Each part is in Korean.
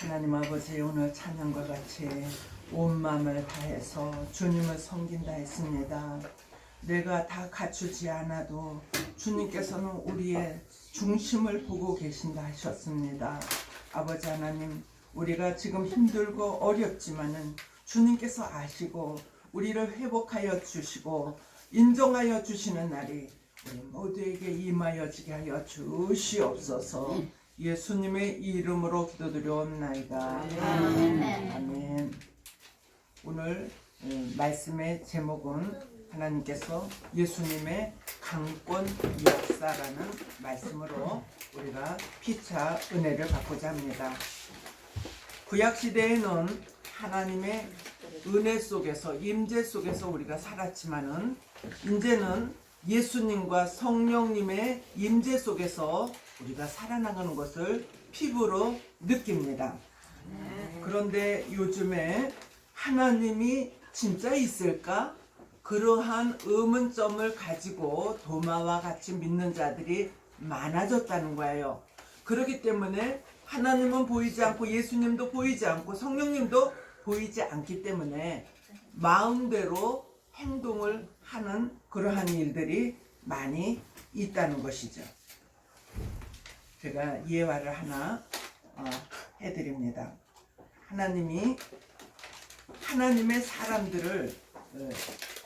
하나님 아버지, 오늘 찬양과 같이 온 마음을 다해서 주님을 섬긴다 했습니다. 내가 다 갖추지 않아도 주님께서는 우리의 중심을 보고 계신다 하셨습니다. 아버지 하나님, 우리가 지금 힘들고 어렵지만은 주님께서 아시고 우리를 회복하여 주시고 인정하여 주시는 날이 우리 모두에게 임하여지게 하여 주시옵소서. 예수님의 이름으로 기도드려옵나이다. 아멘. 오늘 말씀의 제목은 하나님께서 예수님의 강권 역사라는 말씀으로 우리가 피차 은혜를 받고자 합니다. 구약시대에는 하나님의 은혜 속에서, 임재 속에서 우리가 살았지만은 이제는 예수님과 성령님의 임재 속에서 우리가 살아나가는 것을 피부로 느낍니다. 그런데 요즘에 하나님이 진짜 있을까? 그러한 의문점을 가지고 도마와 같이 믿는 자들이 많아졌다는 거예요. 그렇기 때문에 하나님은 보이지 않고 예수님도 보이지 않고 성령님도 보이지 않기 때문에 마음대로 행동을 하는 그러한 일들이 많이 있다는 것이죠. 제가 예화를 하나 해드립니다. 하나님이 하나님의 사람들을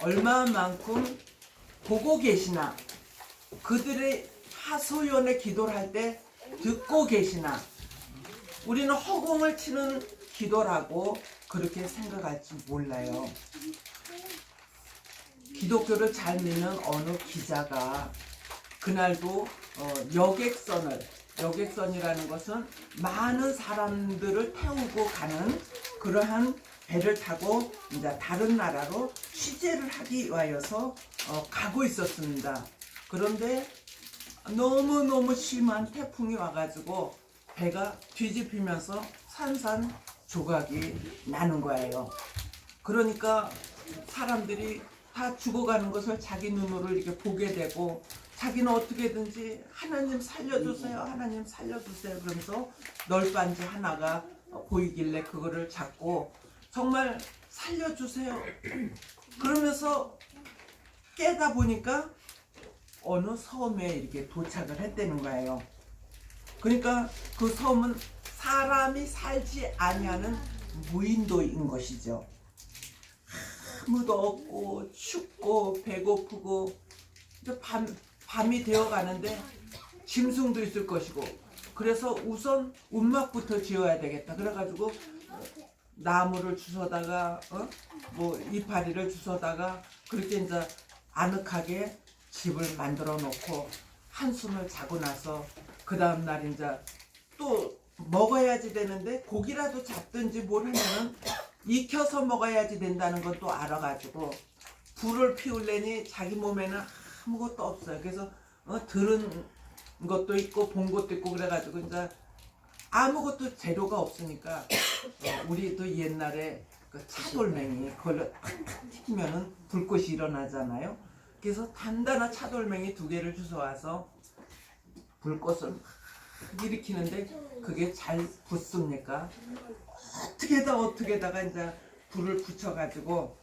얼마만큼 보고 계시나, 그들의 하소연의 기도를 할 때 듣고 계시나, 우리는 허공을 치는 기도라고 그렇게 생각할지 몰라요. 기독교를 잘 믿는 어느 기자가 그날도 여객선이라는 것은 많은 사람들을 태우고 가는 그러한 배를 타고 이제 다른 나라로 취재를 하기 위하여서 가고 있었습니다. 그런데 너무너무 심한 태풍이 와가지고 배가 뒤집히면서 산산조각이 나는 거예요. 그러니까 사람들이 다 죽어가는 것을 자기 눈으로 이렇게 보게 되고, 자기는 어떻게든지 하나님 살려주세요, 하나님 살려주세요 그러면서 널빤지 하나가 보이길래 그거를 잡고 정말 살려주세요 그러면서 깨다 보니까 어느 섬에 이렇게 도착을 했다는 거예요. 그러니까 그 섬은 사람이 살지 아니하는 무인도인 것이죠. 아무도 없고 춥고 배고프고 밤이 되어 가는데 짐승도 있을 것이고, 그래서 우선 움막부터 지어야 되겠다. 그래가지고 나무를 주워다가 뭐 이파리를 주워다가 그렇게 이제 아늑하게 집을 만들어 놓고 한숨을 자고 나서 그 다음 날 이제 또 먹어야지 되는데, 고기라도 잡든지 뭘 하면은 익혀서 먹어야지 된다는 건 또 알아가지고 불을 피우려니 자기 몸에는 아무것도 없어요. 그래서 들은 것도 있고 본 것도 있고 그래가지고 이제 아무것도 재료가 없으니까 우리도 옛날에 그 차돌맹이 그걸로 튀기면은 불꽃이 일어나잖아요. 그래서 단단한 차돌맹이 2개를 주워와서 불꽃을 일으키는데 그게 잘 붙습니까? 어떻게다가 이제 불을 붙여가지고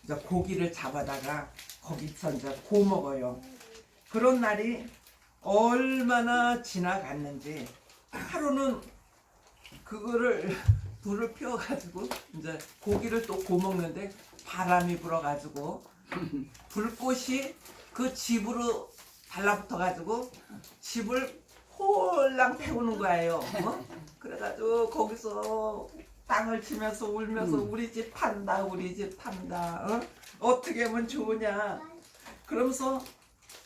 이제 고기를 잡아다가 거기서 이제 구워 먹어요. 그런 날이 얼마나 지나갔는지 하루는 그거를 불을 피워가지고 이제 고기를 또 구워 먹는데 바람이 불어가지고 불꽃이 그 집으로 달라붙어가지고 집을 홀랑 태우는 거예요. 그래가지고 거기서 땅을 치면서 울면서 우리 집 판다, 우리 집 판다. 어떻게 하면 좋으냐. 그러면서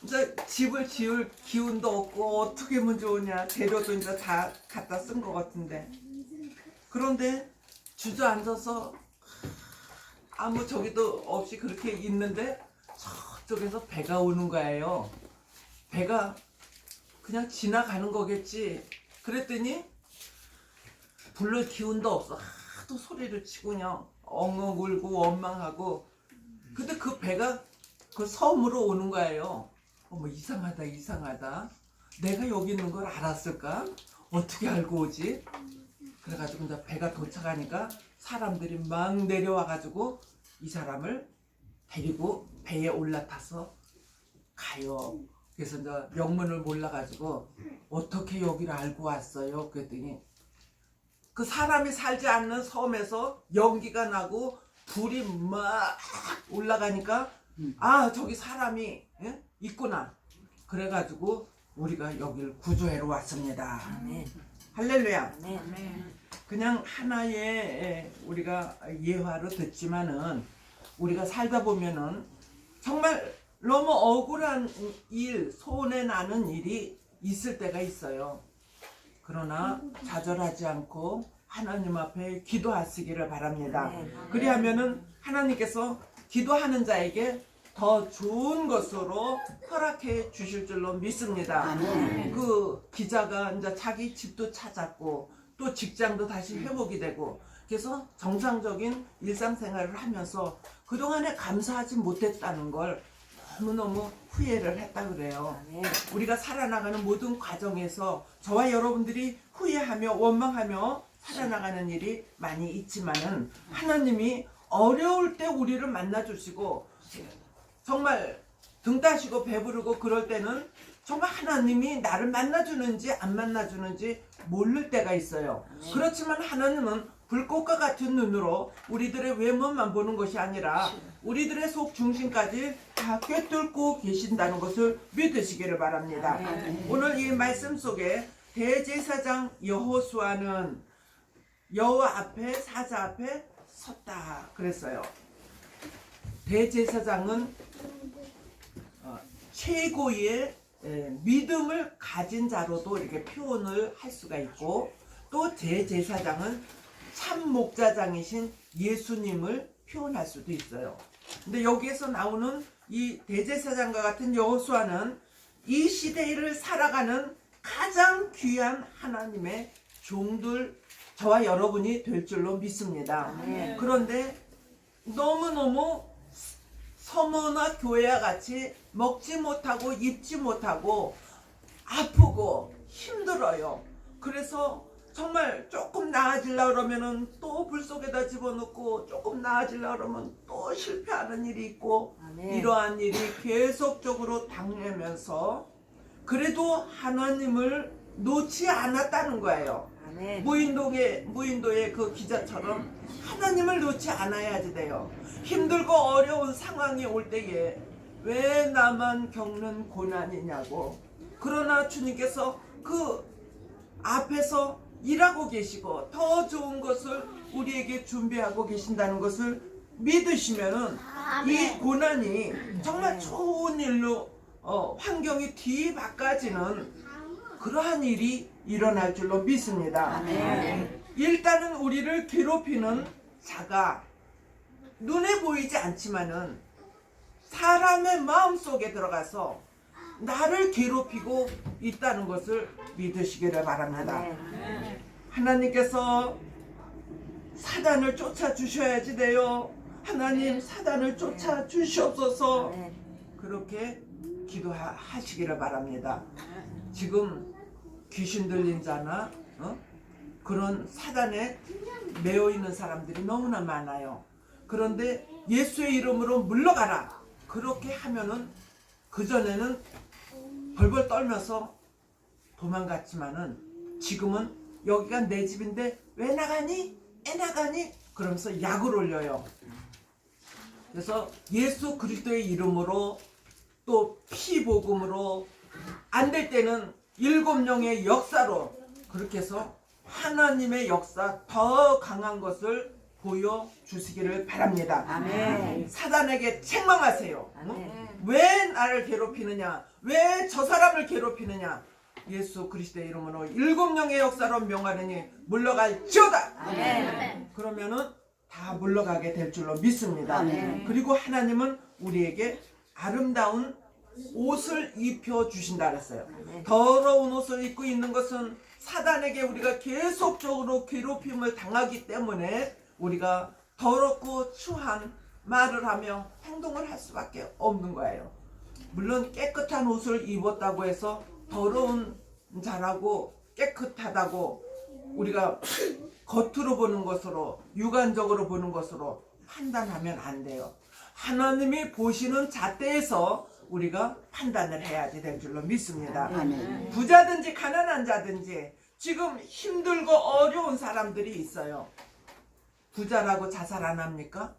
이제 집을 지을 기운도 없고 어떻게 하면 좋으냐. 재료도 이제 다 갖다 쓴 것 같은데. 그런데 주저앉아서 아무 저기도 없이 그렇게 있는데 저쪽에서 배가 오는 거예요. 배가 그냥 지나가는 거겠지. 그랬더니 불러 기운도 없어. 하도 소리를 치고 그냥 엉엉 울고 원망하고. 근데 그 배가 그 섬으로 오는 거예요. 어머, 이상하다. 내가 여기 있는 걸 알았을까? 어떻게 알고 오지? 그래가지고 이제 배가 도착하니까 사람들이 막 내려와가지고 이 사람을 데리고 배에 올라타서 가요. 그래서 이제 명문을 몰라가지고 어떻게 여기를 알고 왔어요? 그랬더니 그 사람이 살지 않는 섬에서 연기가 나고 불이 막 올라가니까 아 저기 사람이 예? 있구나. 그래가지고 우리가 여기를 구조하러 왔습니다. 아멘. 할렐루야. 아멘. 그냥 하나의 우리가 예화로 듣지만은 우리가 살다 보면은 정말 너무 억울한 일, 손해 나는 일이 있을 때가 있어요. 그러나 좌절하지 않고 하나님 앞에 기도하시기를 바랍니다. 그리하면은 하나님께서 기도하는 자에게 더 좋은 것으로 허락해 주실 줄로 믿습니다. 그 기자가 이제 자기 집도 찾았고 또 직장도 다시 회복이 되고 그래서 정상적인 일상생활을 하면서 그동안에 감사하지 못했다는 걸 너무너무 후회를 했다 그래요. 우리가 살아나가는 모든 과정에서 저와 여러분들이 후회하며 원망하며 살아나가는 일이 많이 있지만은 하나님이 어려울 때 우리를 만나주시고 정말 등 따시고 배부르고 그럴 때는 정말 하나님이 나를 만나주는지 안 만나주는지 모를 때가 있어요. 그렇지만 하나님은 불꽃과 같은 눈으로 우리들의 외모만 보는 것이 아니라 우리들의 속 중심까지 다 꿰뚫고 계신다는 것을 믿으시기를 바랍니다. 오늘 이 말씀 속에 대제사장 여호수아는 여호와 앞에 사자 앞에 섰다 그랬어요. 대제사장은 최고의 믿음을 가진 자로도 이렇게 표현을 할 수가 있고 또 대제사장은 참 목자장이신 예수님을 표현할 수도 있어요. 근데 여기에서 나오는 이 대제사장과 같은 여호수아는 이 시대를 살아가는 가장 귀한 하나님의 종들 저와 여러분이 될 줄로 믿습니다. 그런데 너무너무 서머나 교회와 같이 먹지 못하고 입지 못하고 아프고 힘들어요. 그래서 정말 조금 나아지려고 그러면은 또 불 속에다 집어넣고 조금 나아지려고 그러면 또 실패하는 일이 있고 이러한 일이 계속적으로 당하면서 그래도 하나님을 놓지 않았다는 거예요. 무인도의 그 기자처럼 하나님을 놓지 않아야지 돼요. 힘들고 어려운 상황이 올 때에 왜 나만 겪는 고난이냐고. 그러나 주님께서 그 앞에서 일하고 계시고 더 좋은 것을 우리에게 준비하고 계신다는 것을 믿으시면은 이 고난이 정말 좋은 일로 환경이 뒤바꿔지는 그러한 일이 일어날 줄로 믿습니다. 일단은 우리를 괴롭히는 자가 눈에 보이지 않지만은 사람의 마음속에 들어가서 나를 괴롭히고 있다는 것을 믿으시기를 바랍니다. 하나님께서 사단을 쫓아 주셔야지 돼요. 하나님 사단을 쫓아 주시옵소서. 그렇게 기도하시기를 바랍니다. 지금 귀신 들린 자나 그런 사단에 매여 있는 사람들이 너무나 많아요. 그런데 예수의 이름으로 물러가라. 그렇게 하면은 그전에는 벌벌 떨면서 도망갔지만은 지금은 여기가 내 집인데 왜 나가니? 애 나가니? 그러면서 약을 올려요. 그래서 예수 그리스도의 이름으로 또 피복음으로 안 될 때는 7영의 역사로 그렇게 해서 하나님의 역사 더 강한 것을 보여주시기를 바랍니다. 사단에게 책망하세요. 왜 나를 괴롭히느냐? 왜 저 사람을 괴롭히느냐? 예수 그리스도의 이름으로 7영의 역사로 명하느니 물러갈지어다. 그러면은 다 물러가게 될 줄로 믿습니다. 그리고 하나님은 우리에게 아름다운 옷을 입혀 주신다 그랬어요. 더러운 옷을 입고 있는 것은 사단에게 우리가 계속적으로 괴롭힘을 당하기 때문에 우리가 더럽고 추한 말을 하며 행동을 할 수밖에 없는 거예요. 물론 깨끗한 옷을 입었다고 해서 더러운 자라고 깨끗하다고 우리가 겉으로 보는 것으로, 육안적으로 보는 것으로 판단하면 안 돼요. 하나님이 보시는 잣대에서 우리가 판단을 해야지 될 줄로 믿습니다. 아멘. 부자든지 가난한 자든지 지금 힘들고 어려운 사람들이 있어요. 부자라고 자살 안 합니까?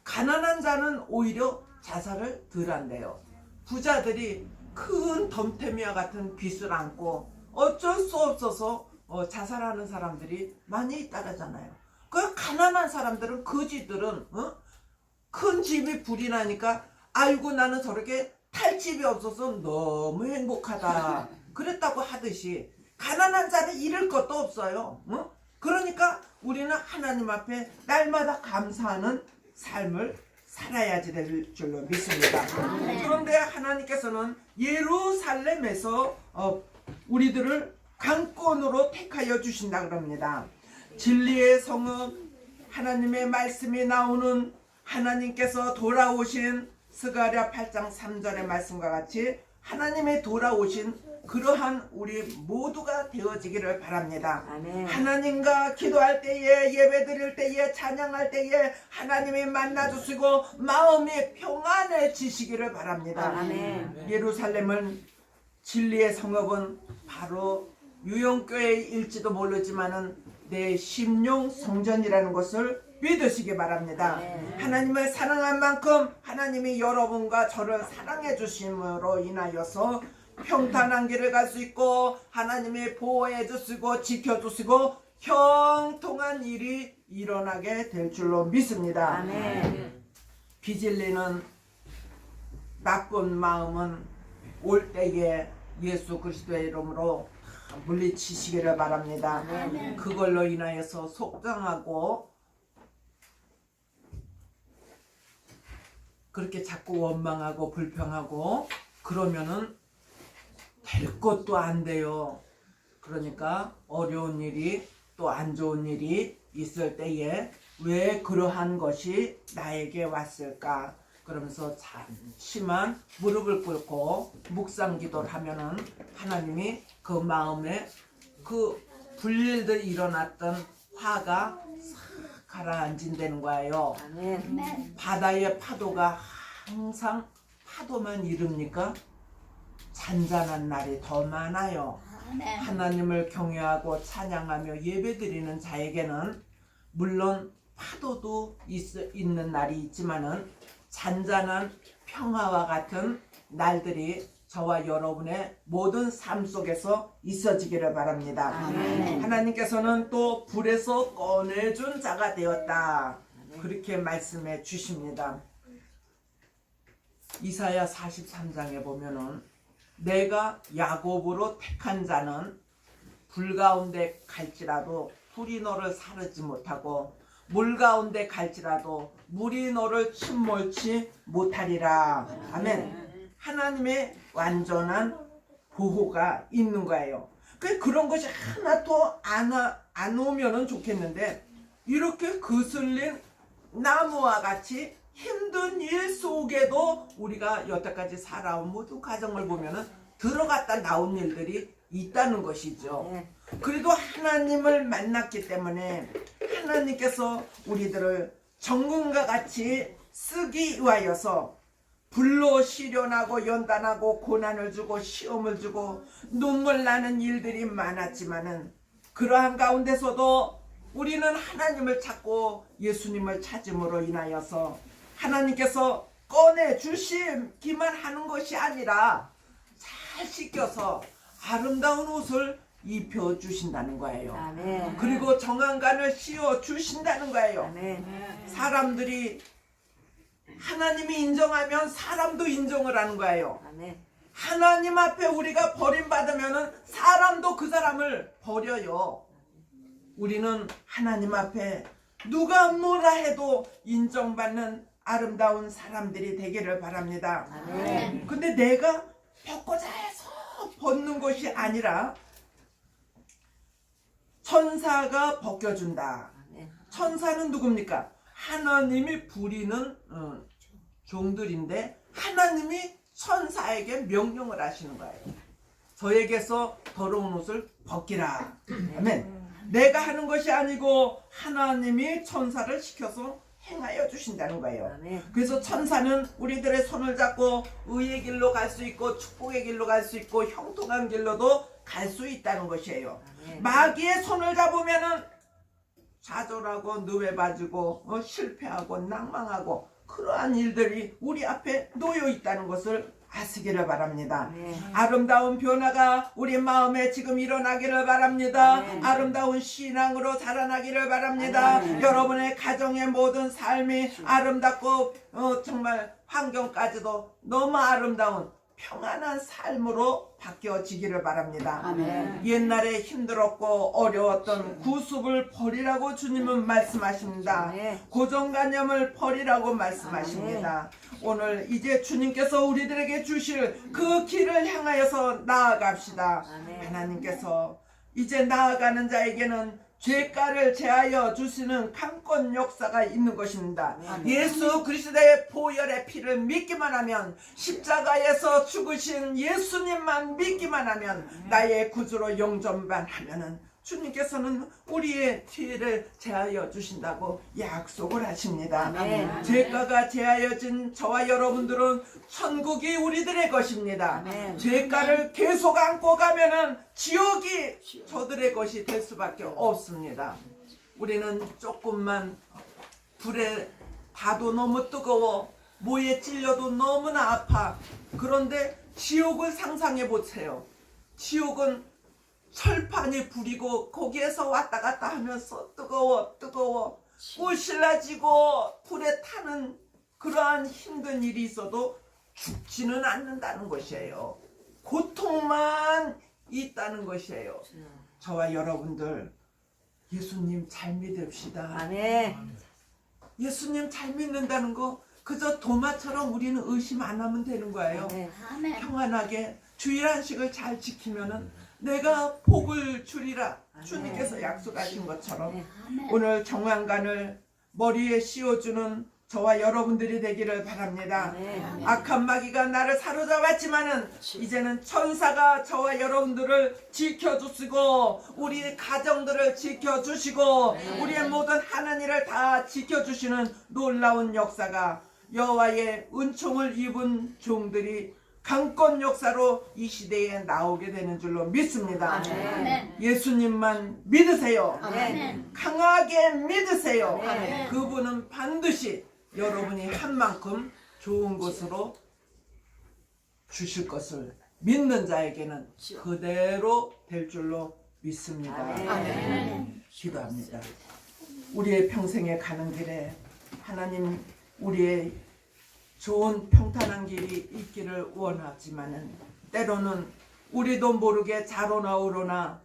가난한 자는 오히려 자살을 덜 한대요. 부자들이 큰 덤태미와 같은 빚을 안고 어쩔 수 없어서 자살하는 사람들이 많이 있다잖아요. 그 가난한 사람들은, 거지들은 큰 집이 불이 나니까 아이고 나는 저렇게 탈 집이 없어서 너무 행복하다 그랬다고 하듯이 가난한 자는 잃을 것도 없어요. 그러니까 우리는 하나님 앞에 날마다 감사하는 삶을 살아야지 될 줄로 믿습니다. 그런데 하나님께서는 예루살렘에서 우리들을 강권으로 택하여 주신다 그럽니다. 진리의 성읍, 하나님의 말씀이 나오는, 하나님께서 돌아오신 스가랴 8장 3절의 말씀과 같이 하나님의 돌아오신 그러한 우리 모두가 되어지기를 바랍니다. 아멘. 하나님과 기도할 때에, 예배 드릴 때에, 찬양할 때에 하나님이 만나주시고 마음이 평안해지시기를 바랍니다. 아멘. 예루살렘은, 진리의 성읍은 바로 유영교회일지도 모르지만은 내 심령 성전이라는 것을 믿으시기 바랍니다. 하나님을 사랑한 만큼 하나님이 여러분과 저를 사랑해 주심으로 인하여서 평탄한 길을 갈 수 있고 하나님이 보호해 주시고 지켜 주시고 형통한 일이 일어나게 될 줄로 믿습니다. 아멘. 비질리는 나쁜 마음은 올 때에 예수 그리스도의 이름으로 물리치시기를 바랍니다. 그걸로 인하여서 속상하고 그렇게 자꾸 원망하고 불평하고 그러면은 될 것도 안 돼요. 그러니까 어려운 일이 또 안 좋은 일이 있을 때에 왜 그러한 것이 나에게 왔을까? 그러면서 잠시만 무릎을 꿇고 묵상 기도를 하면은 하나님이 그 마음에 그 불일들 일어났던 화가 싹 가라앉는다는 거예요. 아멘. 바다의 파도가 항상 파도만 이릅니까? 잔잔한 날이 더 많아요. 하나님을 경외하고 찬양하며 예배드리는 자에게는 물론 파도도 있는 날이 있지만은 잔잔한 평화와 같은 날들이 저와 여러분의 모든 삶 속에서 있어지기를 바랍니다. 아멘. 하나님께서는 또 불에서 꺼내준 자가 되었다. 그렇게 말씀해 주십니다. 이사야 43장에 보면은 내가 야곱으로 택한 자는 불 가운데 갈지라도 불이 너를 사르지 못하고 물 가운데 갈지라도 물이 너를 침몰치 못하리라. 아멘. 하나님의 완전한 보호가 있는 거예요. 그런 것이 하나도 안 오면은 좋겠는데 이렇게 거슬린 나무와 같이 힘든 일 속에도 우리가 여태까지 살아온 모든 과정을 보면은 들어갔다 나온 일들이 있다는 것이죠. 그래도 하나님을 만났기 때문에 하나님께서 우리들을 정금과 같이 쓰기 위하여서 불로 시련하고 연단하고 고난을 주고 시험을 주고 눈물 나는 일들이 많았지만은 그러한 가운데서도 우리는 하나님을 찾고 예수님을 찾음으로 인하여서 하나님께서 꺼내 주시기만 하는 것이 아니라 잘 씻겨서 아름다운 옷을 입혀 주신다는 거예요. 아멘. 그리고 정한간을 씌워 주신다는 거예요. 아멘. 사람들이 하나님이 인정하면 사람도 인정을 하는 거예요. 아멘. 하나님 앞에 우리가 버림받으면 사람도 그 사람을 버려요. 우리는 하나님 앞에 누가 뭐라 해도 인정받는 아름다운 사람들이 되기를 바랍니다. 아멘. 근데 내가 벗고자 해서 벗는 것이 아니라 천사가 벗겨준다. 아멘. 천사는 누굽니까? 하나님이 부리는 종들인데 하나님이 천사에게 명령을 하시는 거예요. 저에게서 더러운 옷을 벗기라. 아멘. 내가 하는 것이 아니고 하나님이 천사를 시켜서 행하여 주신다는 거예요. 그래서 천사는 우리들의 손을 잡고 의의 길로 갈 수 있고 축복의 길로 갈 수 있고 형통한 길로도 갈 수 있다는 것이에요. 마귀의 손을 잡으면은 좌절하고 늪에 빠지고 실패하고 낭망하고 그러한 일들이 우리 앞에 놓여 있다는 것을 아시기를 바랍니다. 아름다운 변화가 우리 마음에 지금 일어나기를 바랍니다. 아름다운 신앙으로 자라나기를 바랍니다. 여러분의 가정의 모든 삶이 아름답고 정말 환경까지도 너무 아름다운 평안한 삶으로 바뀌어지기를 바랍니다. 아멘. 옛날에 힘들었고 어려웠던 구습을 버리라고 주님은 말씀하십니다. 고정관념을 버리라고 말씀하십니다. 오늘 이제 주님께서 우리들에게 주실 그 길을 향하여서 나아갑시다. 하나님께서 이제 나아가는 자에게는 죄가를 제하여 주시는 강권 역사가 있는 것입니다. 예수 그리스도의 보혈의 피를 믿기만 하면, 십자가에서 죽으신 예수님만 믿기만 하면, 나의 구주로 영접만 하면은 주님께서는 우리의 죄를 제하여 주신다고 약속을 하십니다. 죄가가 제하여진 저와 여러분들은 천국이 우리들의 것입니다. 죄가를 계속 안고 가면은 지옥이 저들의 것이 될 수밖에 없습니다. 우리는 조금만 불에 봐도 너무 뜨거워, 모에 찔려도 너무나 아파. 그런데 지옥을 상상해 보세요. 지옥은 철판이 불이고 거기에서 왔다 갔다 하면서 뜨거워 꼬실라지고 불에 타는 그러한 힘든 일이 있어도 죽지는 않는다는 것이에요. 고통만 있다는 것이에요. 저와 여러분들 예수님 잘 믿읍시다. 아멘. 예수님 잘 믿는다는 거 그저 도마처럼 우리는 의심 안 하면 되는 거예요. 아멘. 평안하게 주일안식을 잘 지키면은 내가 복을 주리라 주님께서 약속하신 것처럼 아멘. 오늘 정황관을 머리에 씌워주는 저와 여러분들이 되기를 바랍니다. 악한 마귀가 나를 사로잡았지만은 이제는 천사가 저와 여러분들을 지켜주시고 우리 가정들을 지켜주시고 우리의 모든 하는 일을 다 지켜주시는 놀라운 역사가 여호와의 은총을 입은 종들이 강권 역사로 이 시대에 나오게 되는 줄로 믿습니다. 아멘. 예수님만 믿으세요. 아멘. 강하게 믿으세요. 아멘. 그분은 반드시 여러분이 한 만큼 좋은 것으로 주실 것을 믿는 자에게는 그대로 될 줄로 믿습니다. 아멘. 기도합니다. 우리의 평생에 가는 길에 하나님 우리의 좋은 평탄한 길이 있기를 원하지만은 때로는 우리도 모르게 좌로나 우로나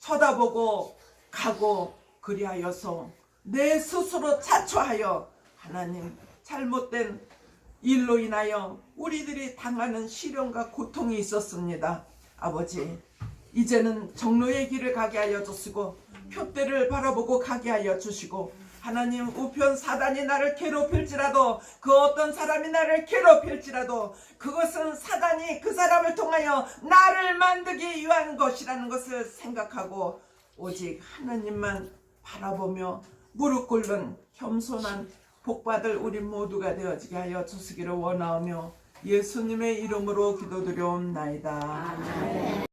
쳐다보고 가고 그리하여서 내 스스로 자초하여 하나님 잘못된 일로 인하여 우리들이 당하는 시련과 고통이 있었습니다. 아버지 이제는 정로의 길을 가게 하여 주시고 표대를 바라보고 가게 하여 주시고 하나님 우편 사단이 나를 괴롭힐지라도 그 어떤 사람이 나를 괴롭힐지라도 그것은 사단이 그 사람을 통하여 나를 만들기 위한 것이라는 것을 생각하고 오직 하나님만 바라보며 무릎 꿇는 겸손한 복받을 우리 모두가 되어지게 하여 주시기를 원하오며 예수님의 이름으로 기도드려옵나이다.